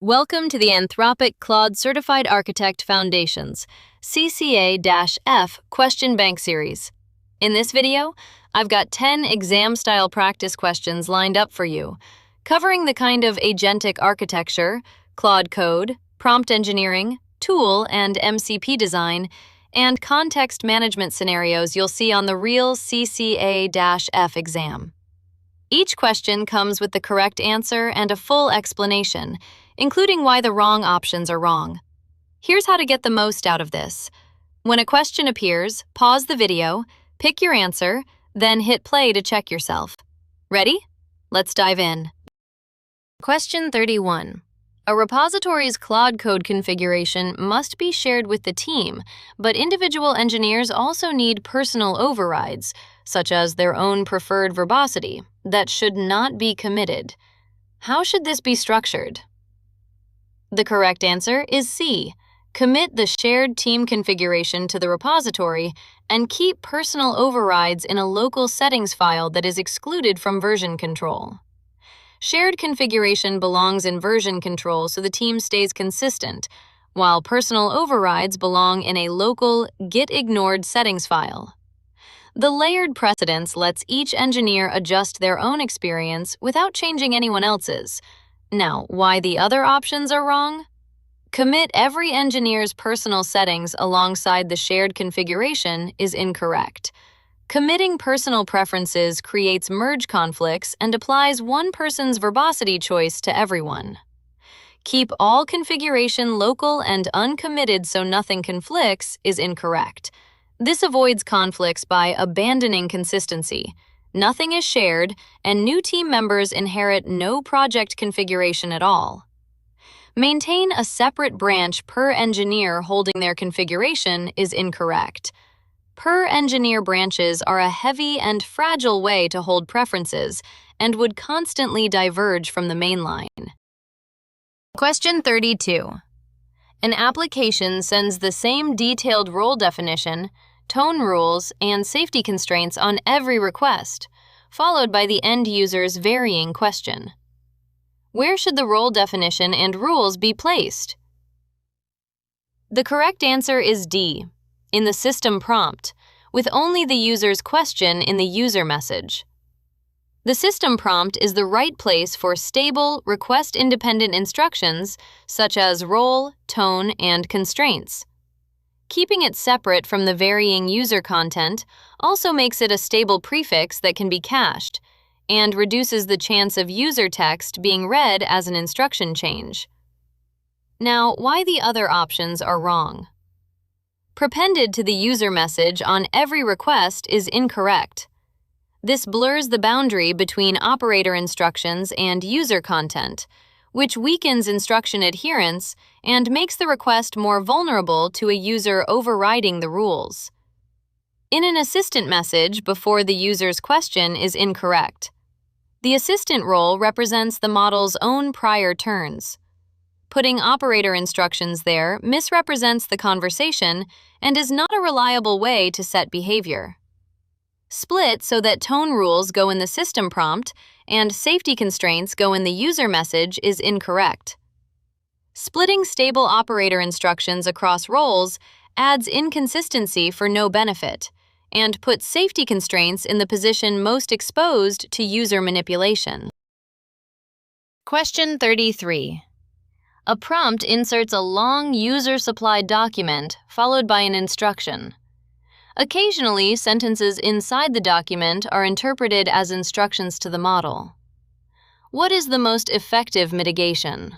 Welcome to the Anthropic Claude Certified Architect Foundations CCA-F Question Bank Series. In this video, I've got 10 exam-style practice questions lined up for you, covering the kind of agentic architecture, Claude code, prompt engineering, tool and MCP design, and context management scenarios you'll see on the real CCA-F exam. Each question comes with the correct answer and a full explanation, including why the wrong options are wrong. Here's how to get the most out of this. When a question appears, pause the video, pick your answer, then hit play to check yourself. Ready? Let's dive in. Question 31. A repository's Claude code configuration must be shared with the team, but individual engineers also need personal overrides, such as their own preferred verbosity, that should not be committed. How should this be structured? The correct answer is C. Commit the shared team configuration to the repository and keep personal overrides in a local settings file that is excluded from version control. Shared configuration belongs in version control so the team stays consistent, while personal overrides belong in a local get-ignored settings file. The layered precedence lets each engineer adjust their own experience without changing anyone else's. Now, why the other options are wrong? Commit every engineer's personal settings alongside the shared configuration is incorrect. Committing personal preferences creates merge conflicts and applies one person's verbosity choice to everyone. Keep all configuration local and uncommitted so nothing conflicts is incorrect. This avoids conflicts by abandoning consistency. Nothing is shared, and new team members inherit no project configuration at all. Maintain a separate branch per engineer holding their configuration is incorrect. Per engineer branches are a heavy and fragile way to hold preferences and would constantly diverge from the mainline. Question 32. An application sends the same detailed role definition, tone rules, and safety constraints on every request, followed by the end user's varying question. Where should the role definition and rules be placed? The correct answer is D, in the system prompt, with only the user's question in the user message. The system prompt is the right place for stable, request-independent instructions such as role, tone, and constraints. Keeping it separate from the varying user content also makes it a stable prefix that can be cached and reduces the chance of user text being read as an instruction change. Now, why the other options are wrong? Prepended to the user message on every request is incorrect. This blurs the boundary between operator instructions and user content, which weakens instruction adherence and makes the request more vulnerable to a user overriding the rules. In an assistant message before the user's question is incorrect. The assistant role represents the model's own prior turns. Putting operator instructions there misrepresents the conversation and is not a reliable way to set behavior. Split so that tone rules go in the system prompt and safety constraints go in the user message is incorrect. Splitting stable operator instructions across roles adds inconsistency for no benefit and puts safety constraints in the position most exposed to user manipulation. Question 33. A prompt inserts a long user-supplied document followed by an instruction. Occasionally, sentences inside the document are interpreted as instructions to the model. What is the most effective mitigation?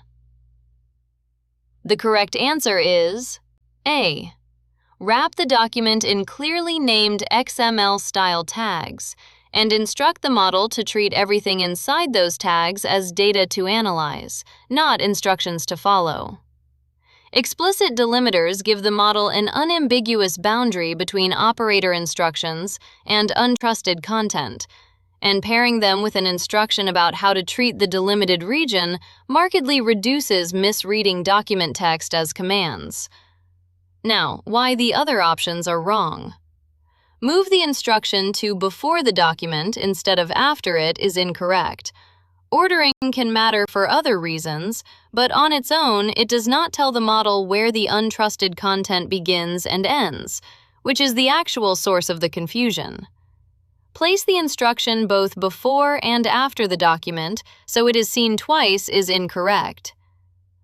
The correct answer is A. Wrap the document in clearly named XML-style tags and instruct the model to treat everything inside those tags as data to analyze, not instructions to follow. Explicit delimiters give the model an unambiguous boundary between operator instructions and untrusted content, and pairing them with an instruction about how to treat the delimited region markedly reduces misreading document text as commands. Now, why the other options are wrong? Move the instruction to before the document instead of after it is incorrect. Ordering can matter for other reasons, but on its own, it does not tell the model where the untrusted content begins and ends, which is the actual source of the confusion. Place the instruction both before and after the document so it is seen twice is incorrect.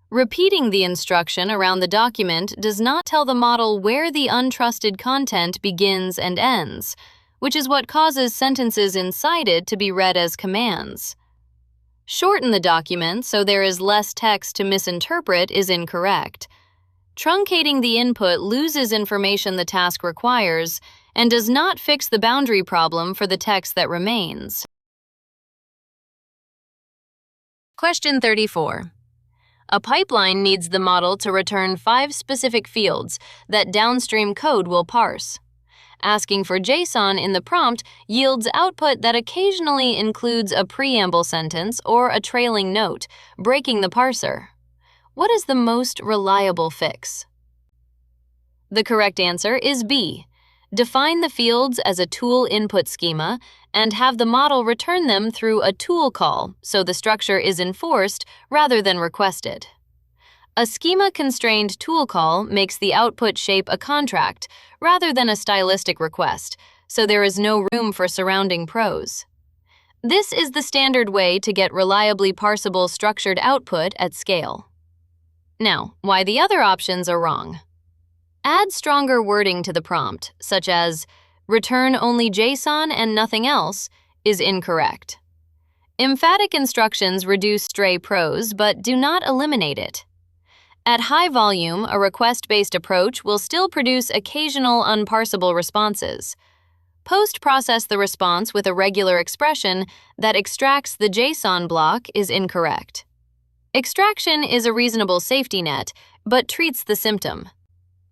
Repeating the instruction around the document does not tell the model where the untrusted content begins and ends, which is what causes sentences inside it to be read as commands. Shorten the document so there is less text to misinterpret is incorrect. Truncating the input loses information the task requires and does not fix the boundary problem for the text that remains. Question 34. A pipeline needs the model to return 5 specific fields that downstream code will parse. Asking for JSON in the prompt yields output that occasionally includes a preamble sentence or a trailing note, breaking the parser. What is the most reliable fix? The correct answer is B. Define the fields as a tool input schema and have the model return them through a tool call so the structure is enforced rather than requested. A schema-constrained tool call makes the output shape a contract rather than a stylistic request, so there is no room for surrounding prose. This is the standard way to get reliably parsable structured output at scale. Now, why the other options are wrong. Add stronger wording to the prompt, such as, return only JSON and nothing else, is incorrect. Emphatic instructions reduce stray prose but do not eliminate it. At high volume, a request-based approach will still produce occasional unparsable responses. Post-process the response with a regular expression that extracts the JSON block is incorrect. Extraction is a reasonable safety net, but treats the symptom.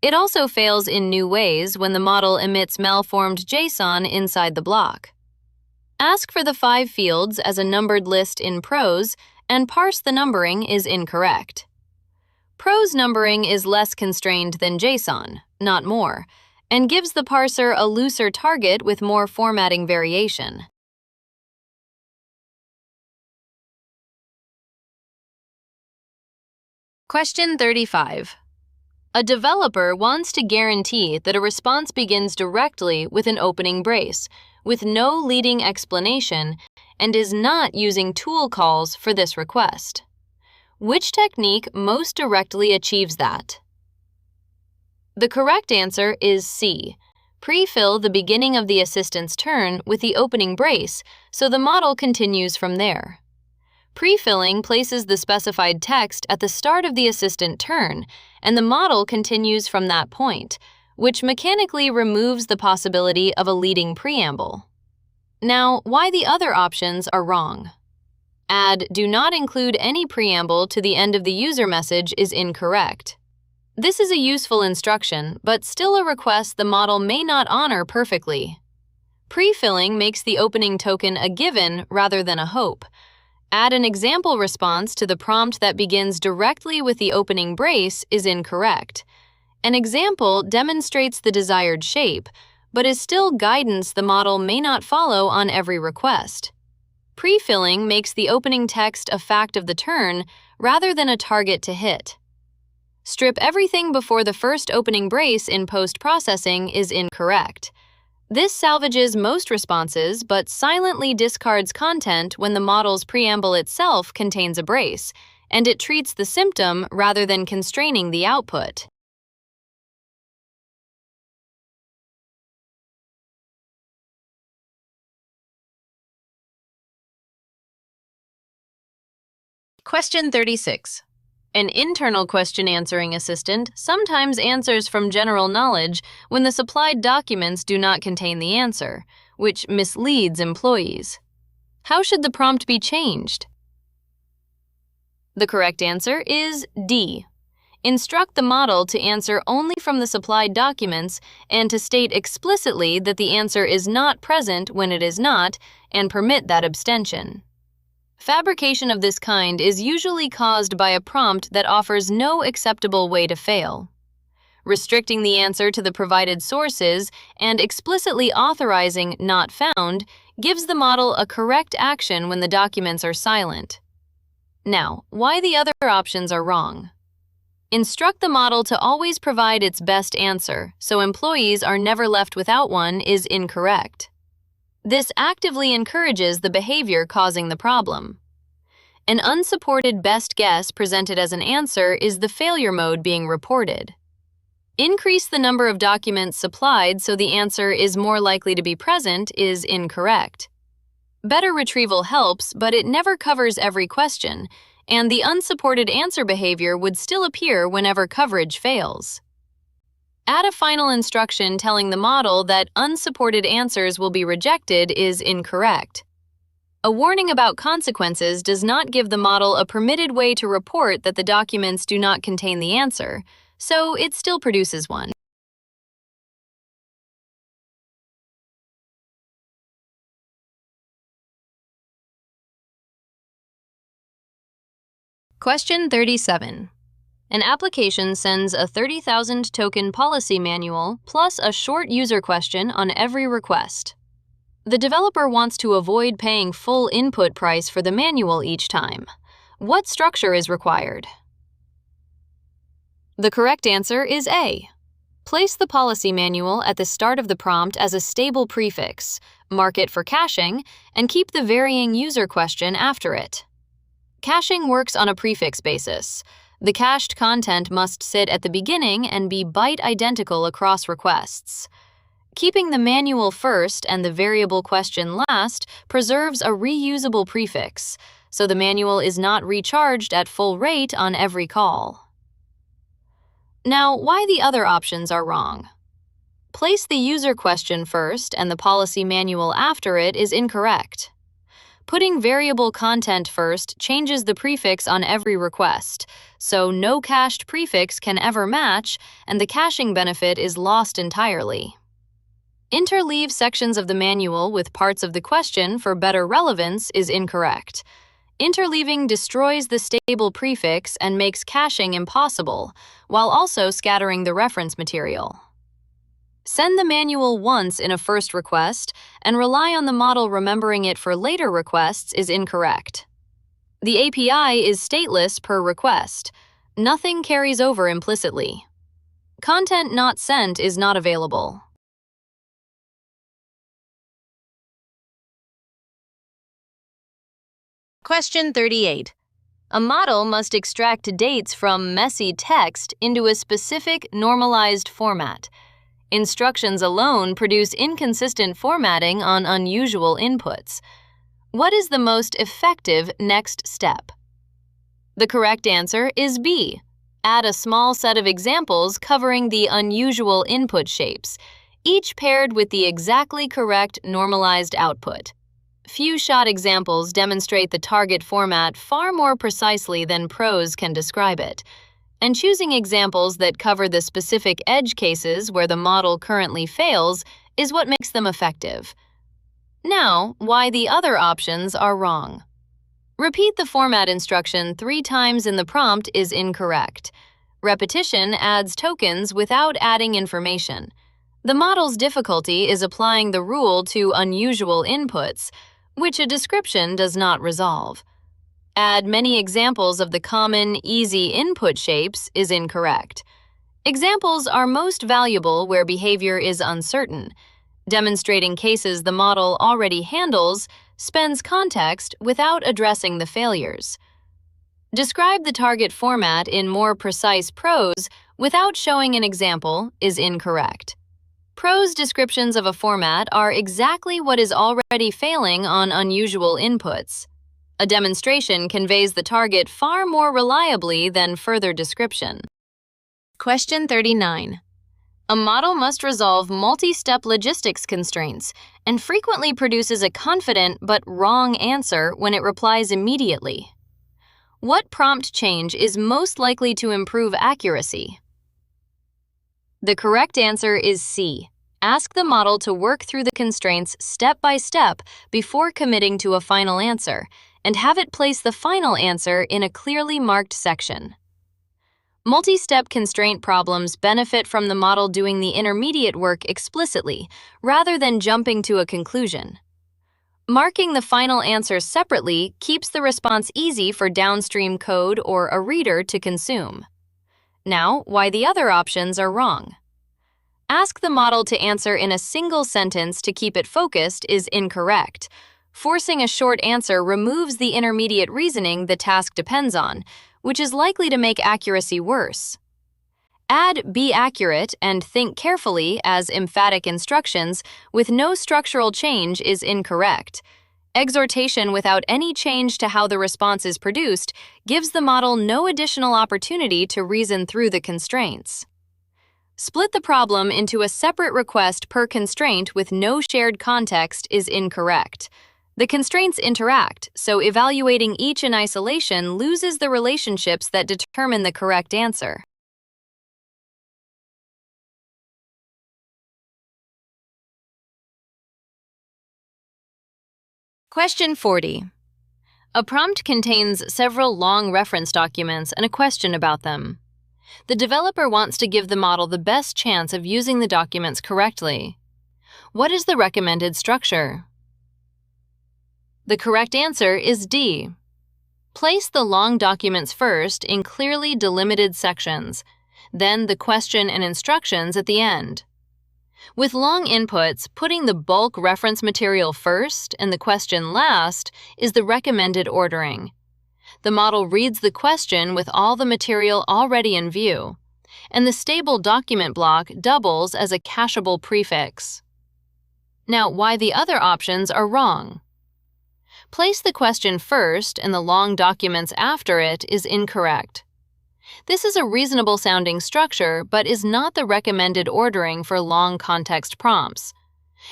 It also fails in new ways when the model emits malformed JSON inside the block. Ask for the 5 fields as a numbered list in prose, and parse the numbering is incorrect. Prose numbering is less constrained than JSON, not more, and gives the parser a looser target with more formatting variation. Question 35. A developer wants to guarantee that a response begins directly with an opening brace, with no leading explanation, and is not using tool calls for this request. Which technique most directly achieves that? The correct answer is C. Pre-fill the beginning of the assistant's turn with the opening brace so the model continues from there. Pre-filling places the specified text at the start of the assistant turn, and the model continues from that point, which mechanically removes the possibility of a leading preamble. Now, why the other options are wrong? Add do not include any preamble to the end of the user message is incorrect. This is a useful instruction, but still a request the model may not honor perfectly. Pre-filling makes the opening token a given rather than a hope. Add an example response to the prompt that begins directly with the opening brace is incorrect. An example demonstrates the desired shape, but is still guidance the model may not follow on every request. Pre-filling makes the opening text a fact of the turn rather than a target to hit. Strip everything before the first opening brace in post-processing is incorrect. This salvages most responses but silently discards content when the model's preamble itself contains a brace, and it treats the symptom rather than constraining the output. Question 36. An internal question-answering assistant sometimes answers from general knowledge when the supplied documents do not contain the answer, which misleads employees. How should the prompt be changed? The correct answer is D. Instruct the model to answer only from the supplied documents and to state explicitly that the answer is not present when it is not, and permit that abstention. Fabrication of this kind is usually caused by a prompt that offers no acceptable way to fail. Restricting the answer to the provided sources and explicitly authorizing not found gives the model a correct action when the documents are silent. Now, why the other options are wrong? Instruct the model to always provide its best answer, so employees are never left without one, is incorrect. This actively encourages the behavior causing the problem. An unsupported best guess presented as an answer is the failure mode being reported. Increase the number of documents supplied so the answer is more likely to be present is incorrect. Better retrieval helps, but it never covers every question, and the unsupported answer behavior would still appear whenever coverage fails. Add a final instruction telling the model that unsupported answers will be rejected is incorrect. A warning about consequences does not give the model a permitted way to report that the documents do not contain the answer, so it still produces one. Question 37. An application sends a 30,000 token policy manual plus a short user question on every request. The developer wants to avoid paying full input price for the manual each time. What structure is required? The correct answer is A. Place the policy manual at the start of the prompt as a stable prefix, mark it for caching, and keep the varying user question after it. Caching works on a prefix basis. The cached content must sit at the beginning and be byte identical across requests. Keeping the manual first and the variable question last preserves a reusable prefix, so the manual is not recharged at full rate on every call. Now, why the other options are wrong? Place the user question first and the policy manual after it is incorrect. Putting variable content first changes the prefix on every request, so no cached prefix can ever match, and the caching benefit is lost entirely. Interleave sections of the manual with parts of the question for better relevance is incorrect. Interleaving destroys the stable prefix and makes caching impossible, while also scattering the reference material. Send the manual once in a first request and rely on the model remembering it for later requests is incorrect. The API is stateless per request. Nothing carries over implicitly. Content not sent is not available. Question 38. A model must extract dates from messy text into a specific normalized format. Instructions alone produce inconsistent formatting on unusual inputs. What is the most effective next step? The correct answer is B. Add a small set of examples covering the unusual input shapes, each paired with the exactly correct normalized output. Few-shot examples demonstrate the target format far more precisely than prose can describe it. And choosing examples that cover the specific edge cases where the model currently fails is what makes them effective. Now, why the other options are wrong. Repeat the format instruction 3 times in the prompt is incorrect. Repetition adds tokens without adding information. The model's difficulty is applying the rule to unusual inputs, which a description does not resolve. Add many examples of the common, easy input shapes is incorrect. Examples are most valuable where behavior is uncertain. Demonstrating cases the model already handles spends context without addressing the failures. Describe the target format in more precise prose without showing an example is incorrect. Prose descriptions of a format are exactly what is already failing on unusual inputs. A demonstration conveys the target far more reliably than further description. Question 39. A model must resolve multi-step logistics constraints and frequently produces a confident but wrong answer when it replies immediately. What prompt change is most likely to improve accuracy? The correct answer is C. Ask the model to work through the constraints step by step before committing to a final answer, and have it place the final answer in a clearly marked section. Multi-step constraint problems benefit from the model doing the intermediate work explicitly, rather than jumping to a conclusion. Marking the final answer separately keeps the response easy for downstream code or a reader to consume. Now, why the other options are wrong. Ask the model to answer in a single sentence to keep it focused is incorrect. Forcing a short answer removes the intermediate reasoning the task depends on, which is likely to make accuracy worse. Add "be accurate" and "think carefully" as emphatic instructions with no structural change is incorrect. Exhortation without any change to how the response is produced gives the model no additional opportunity to reason through the constraints. Split the problem into a separate request per constraint with no shared context is incorrect. The constraints interact, so evaluating each in isolation loses the relationships that determine the correct answer. Question 40. A prompt contains several long reference documents and a question about them. The developer wants to give the model the best chance of using the documents correctly. What is the recommended structure? The correct answer is D. Place the long documents first in clearly delimited sections, then the question and instructions at the end. With long inputs, putting the bulk reference material first and the question last is the recommended ordering. The model reads the question with all the material already in view, and the stable document block doubles as a cacheable prefix. Now, why the other options are wrong. Place the question first and the long documents after it is incorrect. This is a reasonable-sounding structure, but is not the recommended ordering for long context prompts,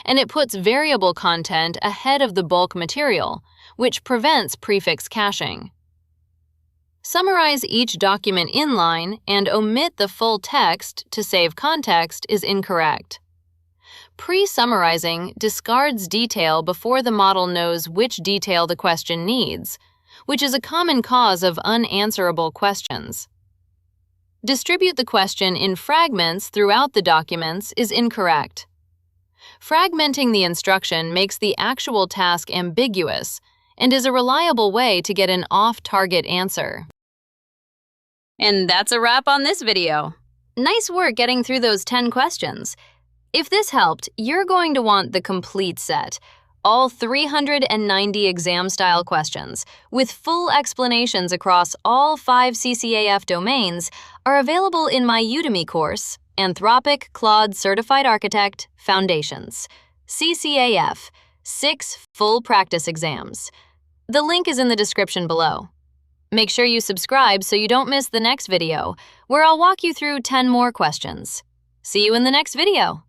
and it puts variable content ahead of the bulk material, which prevents prefix caching. Summarize each document inline and omit the full text to save context is incorrect. Pre-summarizing discards detail before the model knows which detail the question needs, which is a common cause of unanswerable questions. Distribute the question in fragments throughout the documents is incorrect. Fragmenting the instruction makes the actual task ambiguous and is a reliable way to get an off-target answer. And that's a wrap on this video. Nice work getting through those 10 questions. If this helped, you're going to want the complete set. All 390 exam-style questions, with full explanations across all 5 CCA-F domains, are available in my Udemy course, Anthropic Claude Certified Architect Foundations, CCA-F, 6 full practice exams. The link is in the description below. Make sure you subscribe so you don't miss the next video, where I'll walk you through 10 more questions. See you in the next video.